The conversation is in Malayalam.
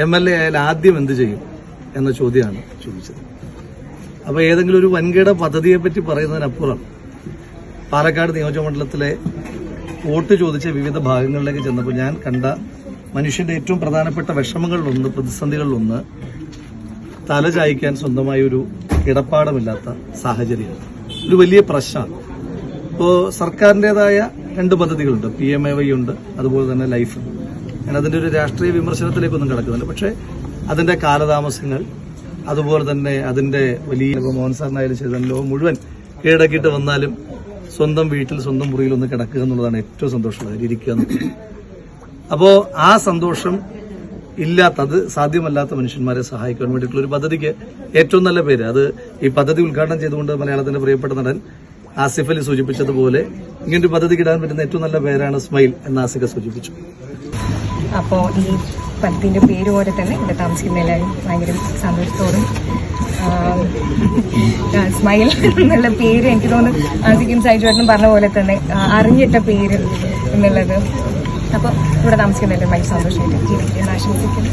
MLA ആയാൽ ആദ്യം എന്ത് ചെയ്യും എന്ന ചോദ്യമാണ് ചോദിച്ചത്. അപ്പോൾ ഏതെങ്കിലും ഒരു വൻകിട പദ്ധതിയെപ്പറ്റി പറയുന്നതിനപ്പുറം പാലക്കാട് നിയോജകമണ്ഡലത്തിലെ വോട്ട് ചോദിച്ച വിവിധ ഭാഗങ്ങളിലേക്ക് ചെന്നപ്പോൾ ഞാൻ കണ്ട മനുഷ്യന്റെ ഏറ്റവും പ്രധാനപ്പെട്ട വിഷമങ്ങളിലൊന്ന്, പ്രതിസന്ധികളിലൊന്ന് തലചായ്ക്കാൻ സ്വന്തമായ ഒരു കിടപ്പാടമില്ലാത്ത സാഹചര്യമാണ്. ഒരു വലിയ പ്രശ്നമാണ്. ഇപ്പോൾ സർക്കാരിൻ്റെതായ 2 പദ്ധതികളുണ്ട്. PMAY ഉണ്ട്, അതുപോലെ തന്നെ ലൈഫ്. ഞാൻ അതിന്റെ ഒരു രാഷ്ട്രീയ വിമർശനത്തിലേക്കൊന്നും കിടക്കുന്നില്ല. പക്ഷേ അതിന്റെ കാലതാമസങ്ങൾ, അതുപോലെ തന്നെ അതിന്റെ വലിയ മോഹൻ സാറിനായാലും ചെയ്ത ലോകം മുഴുവൻ കീഴടക്കിയിട്ട് വന്നാലും സ്വന്തം വീട്ടിൽ സ്വന്തം മുറിയിൽ ഒന്ന് കിടക്കുക എന്നുള്ളതാണ് ഏറ്റവും സന്തോഷമുള്ള കാര്യം, ഇരിക്കുക എന്നുള്ളത്. അപ്പോൾ ആ സന്തോഷം ഇല്ലാത്ത, അത് സാധ്യമല്ലാത്ത മനുഷ്യന്മാരെ സഹായിക്കാൻ വേണ്ടിയിട്ടുള്ള ഒരു പദ്ധതിക്ക് ഏറ്റവും നല്ല പേര്, അത് ഈ പദ്ധതി ഉദ്ഘാടനം ചെയ്തുകൊണ്ട് മലയാളത്തിന്റെ പ്രിയപ്പെട്ട നടൻ ആസിഫ് അലി സൂചിപ്പിച്ചതുപോലെ ഇങ്ങനൊരു പദ്ധതിക്ക് ഇടാൻ പറ്റുന്ന ഏറ്റവും നല്ല പേരാണ് സ്മൈൽ എന്ന് ആസിക സൂചിപ്പിച്ചു. അപ്പോൾ ഈ പദ്ധതിന്റെ പേര് പോലെ തന്നെ ഇവിടെ താമസിക്കുന്ന എല്ലാവരും ഭയങ്കര സന്തോഷത്തോടും സ്മൈൽ എന്നുള്ള പേര് എനിക്ക് തോന്നുന്നു ആസിക്കും സൈജുവേട്ടനും പറഞ്ഞ പോലെ തന്നെ അറിഞ്ഞിട്ട പേര് എന്നുള്ളത്. അപ്പോൾ ഇവിടെ താമസിക്കുന്ന എല്ലാവരും ഭയങ്കര സന്തോഷമായിട്ട് ജീവിക്കാൻ ആശംസിക്കുന്നു.